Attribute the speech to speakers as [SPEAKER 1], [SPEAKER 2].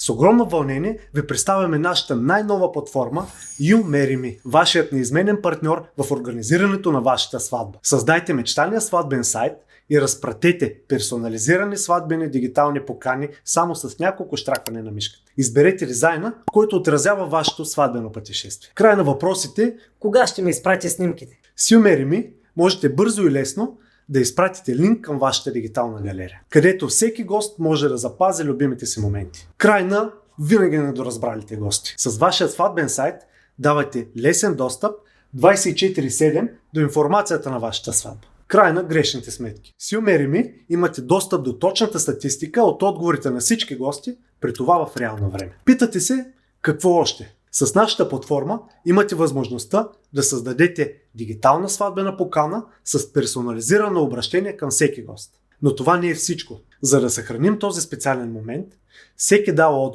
[SPEAKER 1] С огромно вълнение ви представяме нашата най-нова платформа You Marry Me, вашият неизменен партньор в организирането на вашата сватба. Създайте мечтания сватбен сайт и разпратете персонализирани сватбени дигитални покани само с няколко щракване на мишката. Изберете дизайна, който отразява вашето сватбено пътешествие. Край на въпросите:
[SPEAKER 2] кога ще ми изпрати снимките?
[SPEAKER 1] С You Marry Me можете бързо и лесно да изпратите линк към вашата дигитална галерия, където всеки гост може да запази любимите си моменти. Край на винаги недоразбралите гости. С вашия сватбен сайт давате лесен достъп 24/7 до информацията на вашата сватба. Край на грешните сметки. С You Marry Me имате достъп до точната статистика от отговорите на всички гости, при това в реално време. Питате се какво още? С нашата платформа имате възможността да създадете дигитална сватбена покана с персонализирано обращение към всеки гост. Но това не е всичко. За да съхраним този специален момент, всеки дал отговор